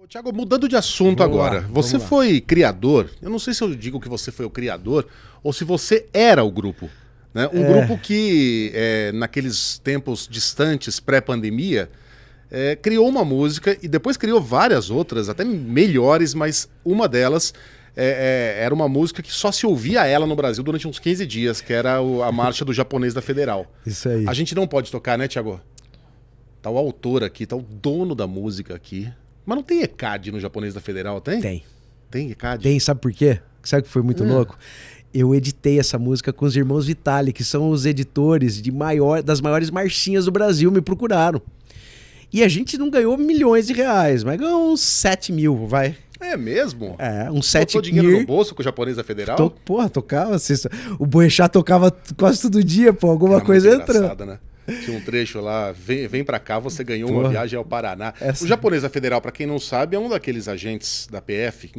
Tiago, mudando de assunto Vamos agora. lá, Você vamos lá. foi criador, eu não sei se eu digo que você foi o criador ou se você era o grupo. Né? Um grupo que, naqueles tempos distantes, pré-pandemia, criou uma música e depois criou várias outras, até melhores, mas uma delas era uma música que só se ouvia ela no Brasil durante uns 15 dias, que era a Marcha do Japonês da Federal. Isso aí. A gente não pode tocar, né, Tiago? Tá o autor aqui, tá o dono da música aqui. Mas não tem ECAD no Japonês da Federal, tem? Tem. Tem ECAD? Tem, sabe por quê? Sabe que foi muito louco? Eu editei essa música com os irmãos Vitali, que são os editores das maiores marchinhas do Brasil, me procuraram. E a gente não ganhou milhões de reais, mas ganhou uns 7 mil, vai. É mesmo? Uns 7 mil. Botou dinheiro no bolso com o Japonês da Federal? Porra, tocava. O Boechat tocava quase todo dia, pô, alguma Era coisa muito entrando. engraçado, né? Tinha um trecho lá, vem pra cá, você ganhou uma Porra. viagem ao Paraná. Essa- O Japonês da Federal, pra quem não sabe, é um daqueles agentes da PF,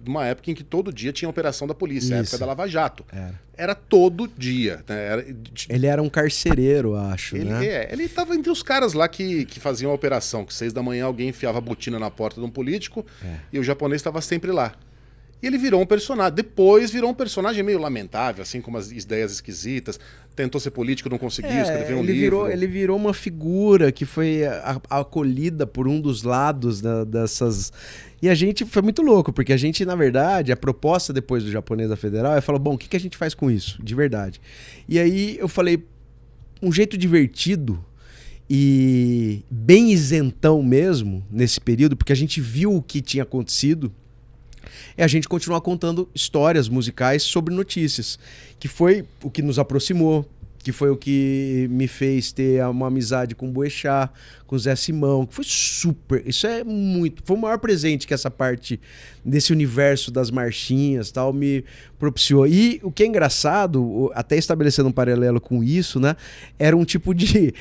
numa época em que todo dia tinha operação da polícia, a Isso. época da Lava Jato. Era. Era todo dia. Né? Ele era um carcereiro, acho, né? Ele tava entre os caras lá que faziam a operação, que 6 da manhã alguém enfiava a botina na porta de um político e o japonês estava sempre lá. E ele virou um personagem. Depois virou um personagem meio lamentável, assim, com umas ideias esquisitas. Tentou ser político, não conseguiu, escreveu um livro. Ele virou uma figura que foi acolhida por um dos lados dessas... E a gente foi muito louco, porque a gente, na verdade, a proposta depois do Japonês da Federal é falar, bom, o que a gente faz com isso, de verdade? E aí eu falei, um jeito divertido e bem isentão mesmo, nesse período, porque a gente viu o que tinha acontecido, é a gente continuar contando histórias musicais sobre notícias, que foi o que nos aproximou, que foi o que me fez ter uma amizade com o Boechat, com o Zé Simão, que foi super, isso é muito, foi o maior presente que essa parte desse universo das marchinhas tal me propiciou. E o que é engraçado, até estabelecendo um paralelo com isso, né, era um tipo de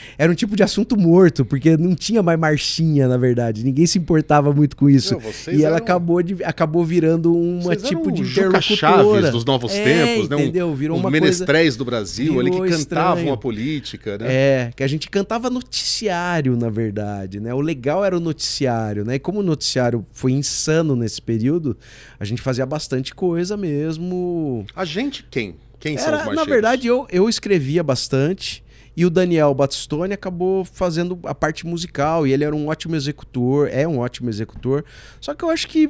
assunto morto, porque não tinha mais marchinha, na verdade, ninguém se importava muito com isso. E ela acabou virando uma tipo de Juca interlocutora. Chaves dos novos tempos, né? Entendeu? Virou os uma menestréis do Brasil, ali que virou cantavam estranho. a política, né? Que a gente cantava noticiário, na verdade, né? O legal era o noticiário, né? E como o noticiário foi insano nesse período, a gente fazia bastante coisa mesmo. A gente quem? Quem são os marcheiros? Na verdade, eu escrevia bastante e o Daniel Battistoni acabou fazendo a parte musical e ele era um ótimo executor, é um ótimo executor, só que eu acho que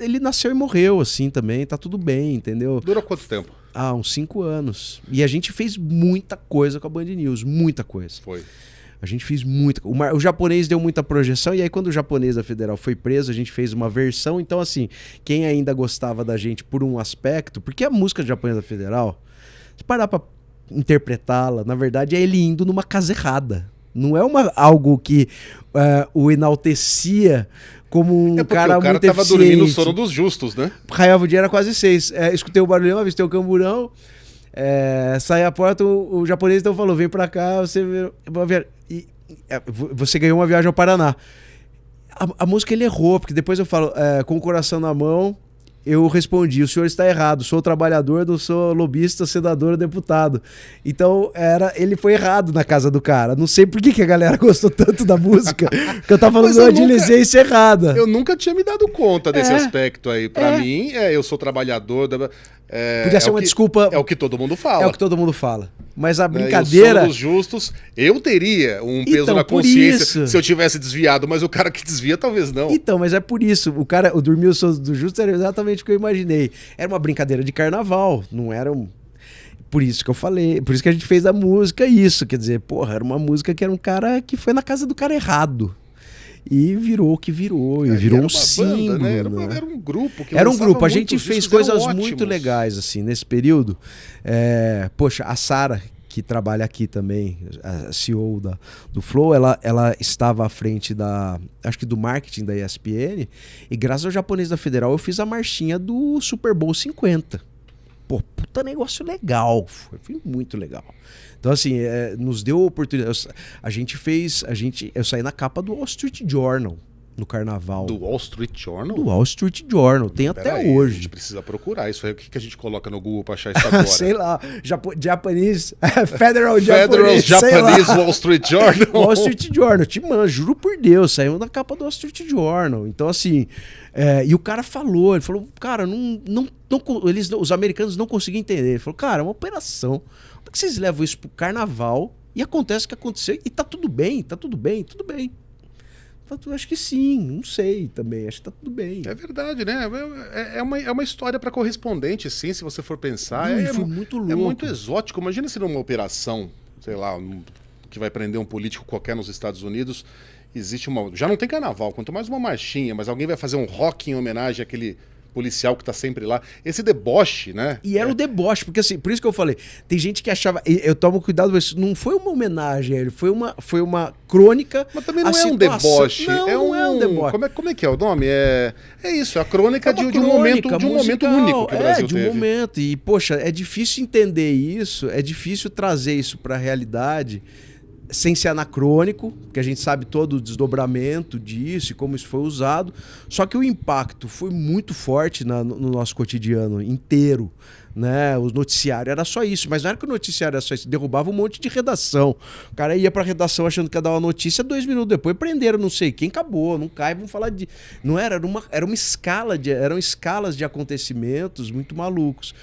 ele nasceu e morreu assim também, tá tudo bem, entendeu? Dura quanto tempo? Uns 5 anos. E a gente fez muita coisa com a Band News, muita coisa. Foi. A gente fez muita... O japonês deu muita projeção, e aí quando o Japonês da Federal foi preso, a gente fez uma versão. Então, assim, quem ainda gostava da gente por um aspecto... Porque a música do Japonês da Federal, se parar pra interpretá-la, na verdade, é ele indo numa casa errada. Não é algo que o enaltecia como um cara muito eficiente. O cara tava dormindo o sono dos justos, né? Raiava o dia era quase 6. Escutei o barulhão, avistei o camburão... saí à porta, o japonês então falou, vem pra cá, você ganhou uma viagem ao Paraná. A música ele errou, porque depois eu falo, com o coração na mão, eu respondi, o senhor está errado, sou trabalhador, não sou lobista, senador ou deputado. Então ele foi errado na casa do cara. Não sei por que a galera gostou tanto da música, que eu tava falando de uma diligência errada. Eu nunca tinha me dado conta desse aspecto aí. Pra mim, eu sou trabalhador... Podia ser uma desculpa... É o que todo mundo fala. É o que todo mundo fala. Mas a brincadeira... Eu sou dos justos, eu teria um peso na consciência se eu tivesse desviado, mas o cara que desvia talvez não. Então, mas é por isso. O dormir o sono do justo era exatamente o que eu imaginei. Era uma brincadeira de carnaval, não era um... Por isso que eu falei, por isso que a gente fez a música isso. Quer dizer, porra, era uma música que era um cara que foi na casa do cara errado. E virou o que virou, e virou um símbolo. Banda, né? Era um grupo que era um grupo, a gente muitos fez discos, coisas muito legais, assim, nesse período. Poxa, a Sara, que trabalha aqui também, a CEO do Flow, ela estava à frente acho que do marketing da ESPN, e graças ao Japonês da Federal eu fiz a marchinha do Super Bowl 50. Pô, puta negócio legal, foi muito legal. Então, assim, nos deu oportunidade. Eu saí na capa do Wall Street Journal, no carnaval. Do Wall Street Journal? Do Wall Street Journal, tem até Peraí, hoje. A gente precisa procurar isso aí. O que a gente coloca no Google pra achar isso agora? Sei lá, Japanese, Federal Japanese sei lá. Wall Street Journal. Wall Street Journal, te mando, juro por Deus, saiu na capa do Wall Street Journal. Então, assim, e o cara falou, ele falou, cara, os americanos não conseguiam entender. Ele falou, cara, é uma operação. Por que vocês levam isso pro carnaval e acontece o que aconteceu e tá tudo bem, tá tudo bem, tudo bem. Eu acho que sim, não sei também, acho que tá tudo bem. É verdade, né? É uma história para correspondente, sim, se você for pensar. Foi muito louco. É muito exótico. Imagina se numa operação, sei lá, que vai prender um político qualquer nos Estados Unidos, existe uma... Já não tem carnaval, quanto mais uma marchinha, mas alguém vai fazer um rock em homenagem àquele policial que tá sempre lá. Esse deboche, né? E era o deboche, porque assim, por isso que eu falei, tem gente que achava, eu tomo cuidado, mas não foi uma homenagem a ele, foi uma crônica. Mas também não é um deboche. Não é um deboche. Como é que é o nome? É isso, é a crônica de um momento musical, único que o Brasil de um teve. momento. E, poxa, é difícil entender isso, é difícil trazer isso pra realidade sem ser anacrônico, porque a gente sabe todo o desdobramento disso e como isso foi usado. Só que o impacto foi muito forte no nosso cotidiano inteiro, né? O noticiário era só isso, mas não era que o noticiário era só isso, derrubava um monte de redação. O cara ia pra redação achando que ia dar uma notícia, 2 minutos depois prenderam não sei quem, acabou, não cai, vamos falar de... Não era uma escala eram escalas de acontecimentos muito malucos.